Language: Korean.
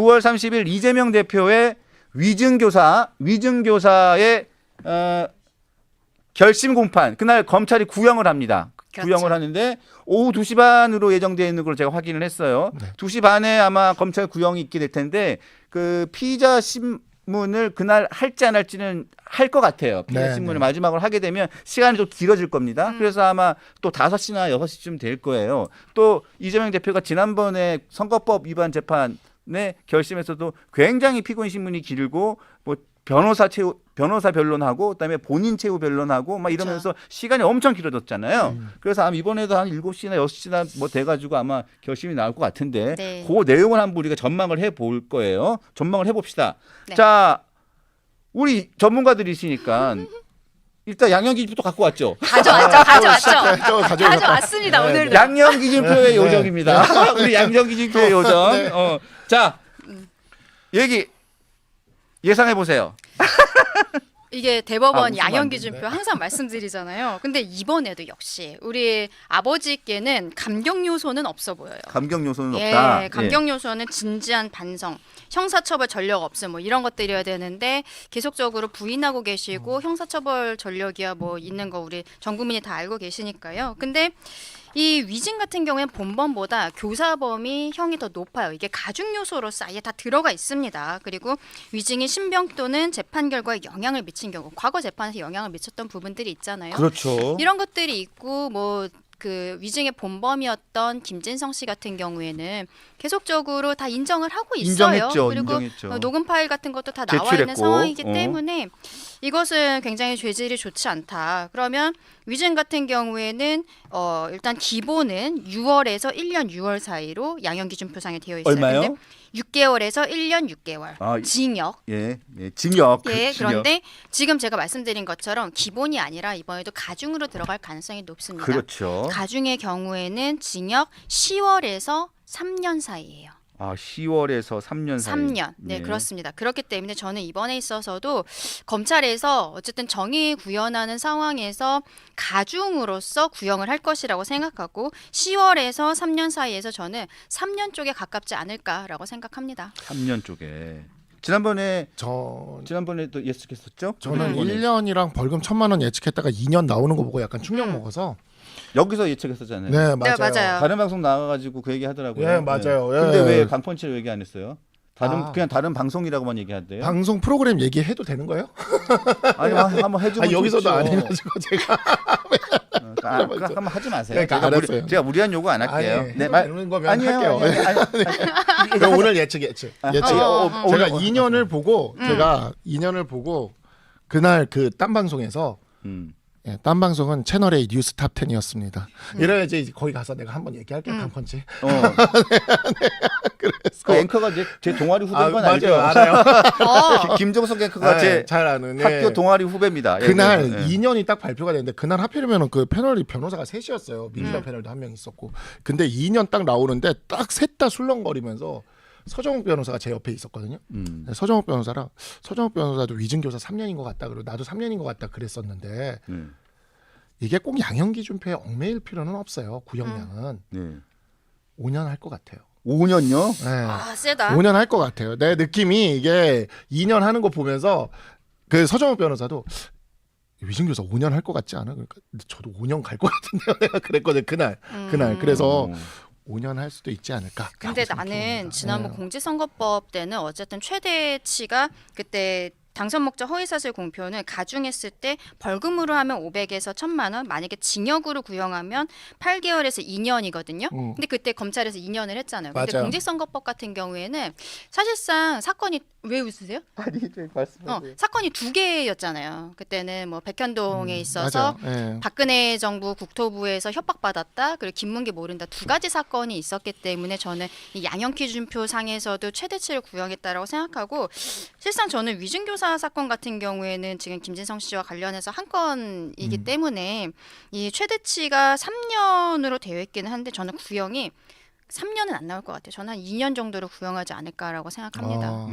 9월 30일 이재명 대표의 위증교사의 결심 공판 그날 검찰이 구형을 합니다. 그렇죠. 구형을 하는데 오후 2시 반으로 예정되어 있는 걸 제가 확인을 했어요. 네. 2시 반에 아마 검찰 구형이 있게 될 텐데 그 피의자 신문을 그날 할지 안 할지는 할 것 같아요. 피의자 네, 신문을 네. 마지막으로 하게 되면 시간이 좀 길어질 겁니다. 그래서 아마 또 5시나 6시쯤 될 거예요. 또 이재명 대표가 지난번에 선거법 위반 재판의 결심에서도 굉장히 피고인 신문이 길고 뭐 변호사 변론하고 그다음에 본인 최후 변론하고 막 이러면서 시간이 엄청 길어졌잖아요. 그래서 아마 이번에도 한 7시나 6시나 뭐 돼가지고 아마 결심이 나올 것 같은데 네. 그 내용을 한번 우리가 전망을 해볼 거예요. 전망을 해봅시다. 네. 자, 우리 전문가들이시니까 일단 양형기준표 갖고 왔죠. 가져왔죠. 가져오셨다. 가져왔습니다. 네, 오늘도. 양형기준표의 네. 요정입니다. 우리 양형기준표의 요정. 네. 자, 얘기 예상해 보세요. 이게 대법원 웃으면 양형 안 기준표 항상 말씀드리잖아요. 근데 이번에도 역시 우리 아버지께는 감경 요소는 없어 보여요. 감경 요소는 없다. 예, 감경 요소는 진지한 반성, 형사처벌 전력 없음 뭐 이런 것들이어야 되는데 계속적으로 부인하고 계시고 형사처벌 전력이야 뭐 있는 거 우리 전 국민이 다 알고 계시니까요. 근데 이 위증 같은 경우에는 본범보다 교사범이 형이 더 높아요. 이게 가중 요소로서 아예 다 들어가 있습니다. 그리고 위증이 신병 또는 재판 결과에 영향을 미친 경우, 과거 재판에서 영향을 미쳤던 부분들이 있잖아요. 그렇죠. 이런 것들이 있고 뭐 그 위증의 본범이었던 김진성 씨 같은 경우에는 계속적으로 다 인정을 하고 있어요. 인정했죠. 그리고 인정했죠. 녹음 파일 같은 것도 다 나와 있는 제출했고. 상황이기 때문에 이것은 굉장히 죄질이 좋지 않다. 그러면 위증 같은 경우에는 일단 기본은 6월에서 1년 6월 사이로 양형기준표상에 되어 있어요. 얼마요? 근데 6개월에서 1년 6개월 아, 징역. 예, 징역. 예, 징역. 그런데 지금 제가 말씀드린 것처럼 기본이 아니라 이번에도 가중으로 들어갈 가능성이 높습니다. 그렇죠. 가중의 경우에는 징역 10월에서 3년 사이예요. 아, 10월에서 3년 사이. 3년. 네, 그렇습니다. 그렇기 때문에 저는 이번에 있어서도 검찰에서 어쨌든 정의 구현하는 상황에서 가중으로서 구형을 할 것이라고 생각하고 10월에서 3년 사이에서 저는 3년 쪽에 가깝지 않을까라고 생각합니다. 3년 쪽에. 지난번에 저는 지난번에도 예측했었죠? 1년이랑 벌금 1,000만 원 예측했다가 2년 나오는 거 보고 약간 충격 먹어서 여기서 예측했었잖아요. 네, 맞아요. 네, 맞아요. 다른 방송 나가가지고 그 얘기 하더라고요. 예, 맞아요. 예. 근데 왜 강펀치를 얘기 안 했어요? 아. 그냥 다른 방송이라고만 얘기하대요. 방송 프로그램 얘기해도 되는 거예요? 아니 한번 해주면 여기서도 좋죠. 안 해가지고 제가 한번 하지 마세요. 그러니까 알았어요. 제가 무리한 요구 안 할게요. 아니, 해도 되는 거면 할게요. 아니, 그럼 오늘 예측. 제가 오늘 2년을 보고 제가 2년을 보고 그날 그 딴 방송에서 예, 딴 방송은 채널A 뉴스 탑 10이었습니다. 이래야지 거기 가서 내가 한번 얘기할게요. 강펀치. 그 앵커가 제 동아리 후배인 건 알죠? 맞아요, 알아요. 김종석 앵커가 제 잘 아는 학교 동아리 후배입니다. 그날 예. 2년이 딱 발표가 됐는데 그날 하필이면 그 패널이 변호사가 셋이었어요. 민주당 패널도 한 명 있었고. 근데 2년 딱 나오는데 딱 셋 다 술렁거리면서 서정욱 변호사가 제 옆에 있었거든요. 서정욱 변호사도 위증교사 3년인 것 같다. 그리고 나도 3년인 것 같다 그랬었는데 이게 꼭 양형기준표에 얽매일 필요는 없어요. 구형량은 5년 할 것 같아요. 5년요? 네. 아, 세다. 5년 할 것 같아요. 내 느낌이 이게 2년 하는 거 보면서 그 서정욱 변호사도 위증교사 5년 할 것 같지 않아? 그러니까 저도 5년 갈 것 같은데요. 내가 그랬거든 그날. 그래서 5년 할 수도 있지 않을까. 근데 나는 지난번 공직선거법 때는 어쨌든 최대치가 그때 당선 목적 허위사실 공표는 가중했을 때 벌금으로 하면 500에서 1,000만 원, 만약에 징역으로 구형하면 8개월에서 2년이거든요. 근데 그때 검찰에서 2년을 했잖아요. 근데 맞아요. 공직선거법 같은 경우에는 사실상 사건이 왜 웃으세요? 아니, 말씀하세요. 사건이 2개였잖아요. 그때는 뭐 백현동에 있어서 맞아요. 예. 박근혜 정부 국토부에서 협박받았다. 그리고 김문기 모른다. 2가지 사건이 있었기 때문에 저는 이 양형기준표 상에서도 최대치를 구형했다라고 생각하고 실상 저는 위증교사 사건 같은 경우에는 지금 김진성 씨와 관련해서 한 건이기 때문에 이 최대치가 3년으로 되어 있기는 한데 저는 구형이 3년은 안 나올 것 같아요. 저는 한 2년 정도로 구형하지 않을까라고 생각합니다. 아.